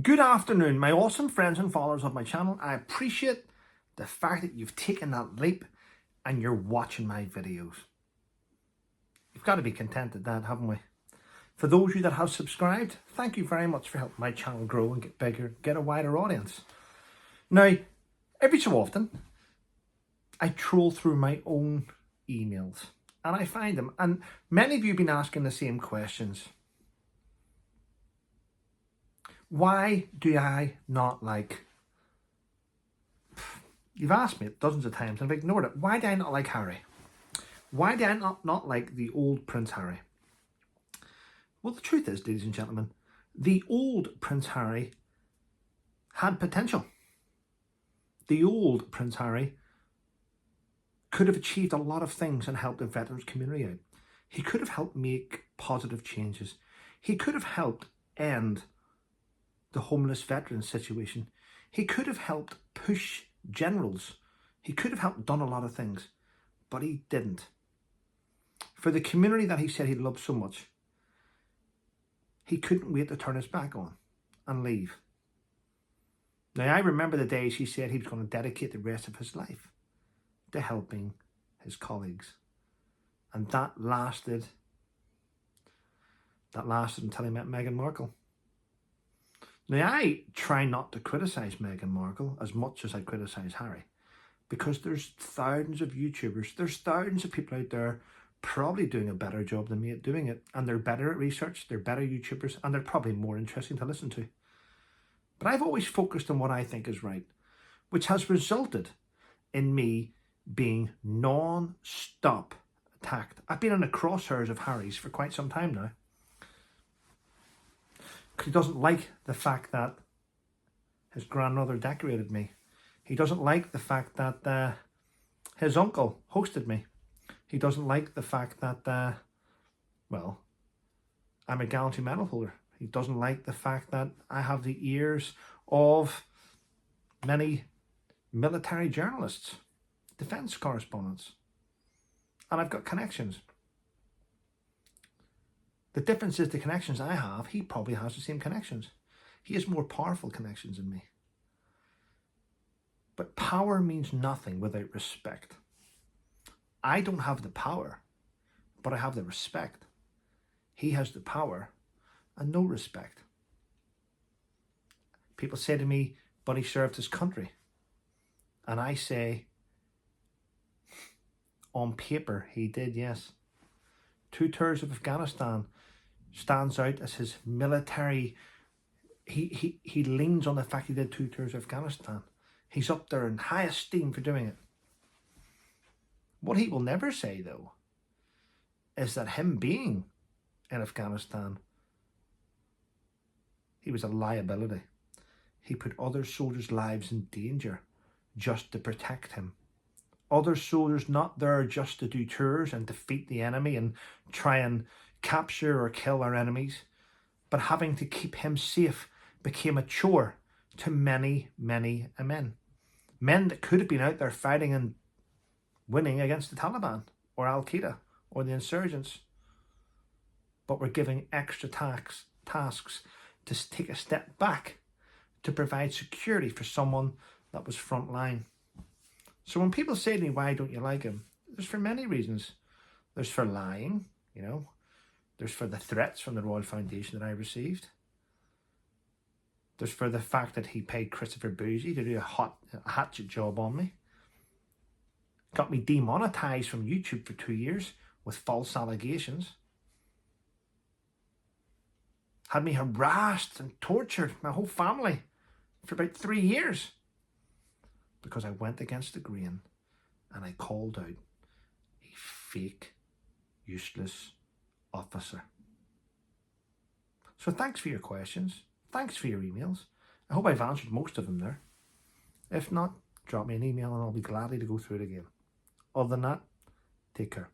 Good afternoon, my awesome friends and followers of my channel. I appreciate the fact that you've taken that leap and you're watching my videos. We've got to be content at that, haven't we? For those of you that have subscribed, thank you very much for helping my channel grow and get bigger, get a wider audience. Now, every so often, I troll through my own emails and I find them, and many of you have been asking the same questions. Why do I not like... You've asked me it dozens of times and I've ignored it. Why do I not like Harry? Why do I not like the old Prince Harry? Well, the truth is, ladies and gentlemen, the old Prince Harry had potential. The old Prince Harry could have achieved a lot of things and helped the veterans community out. He could have helped make positive changes. He could have helped end the homeless veterans situation. He could have helped push generals. He could have helped done a lot of things, but he didn't. For the community that he said he loved so much, he couldn't wait to turn his back on and leave. Now, I remember the days he said he was going to dedicate the rest of his life to helping his colleagues. And that lasted until he met Meghan Markle. Now, I try not to criticise Meghan Markle as much as I criticise Harry, because there's thousands of YouTubers, there's thousands of people out there probably doing a better job than me at doing it, and they're better at research, they're better YouTubers, and they're probably more interesting to listen to. But I've always focused on what I think is right, which has resulted in me being non-stop attacked. I've been in the crosshairs of Harry's for quite some time now. He doesn't like the fact that his grandmother decorated me. He doesn't like the fact that his uncle hosted me. He doesn't like the fact that, well, I'm a gallantry medal holder. He doesn't like the fact that I have the ears of many military journalists, defence correspondents, and I've got connections. The difference is the connections I have, he probably has the same connections. He has more powerful connections than me. But power means nothing without respect. I don't have the power, but I have the respect. He has the power and no respect. People say to me, but he served his country. And I say, on paper, he did, yes. 2 tours of Afghanistan stands out as his military. He leans on the fact he did 2 tours of Afghanistan. He's up there in high esteem for doing it. What he will never say, though, is that him being in Afghanistan, he was a liability. He put other soldiers' lives in danger just to protect him. Other soldiers not there just to do tours and defeat the enemy and try and capture or kill our enemies, but having to keep him safe became a chore to many, many men. Men that could have been out there fighting and winning against the Taliban or Al-Qaeda or the insurgents, but were giving extra tasks to take a step back to provide security for someone that was front line. So when people say to me, why don't you like him? There's for many reasons. There's for lying, you know. There's for the threats from the Royal Foundation that I received. There's for the fact that he paid Christopher Bouzy to do a hatchet job on me. Got me demonetized from YouTube for 2 years with false allegations. Had me harassed and tortured, my whole family, for about 3 years. Because I went against the grain and I called out a fake, useless officer. So thanks for your questions. Thanks for your emails. I hope I've answered most of them there. If not, drop me an email and I'll be glad to go through it again. Other than that, take care.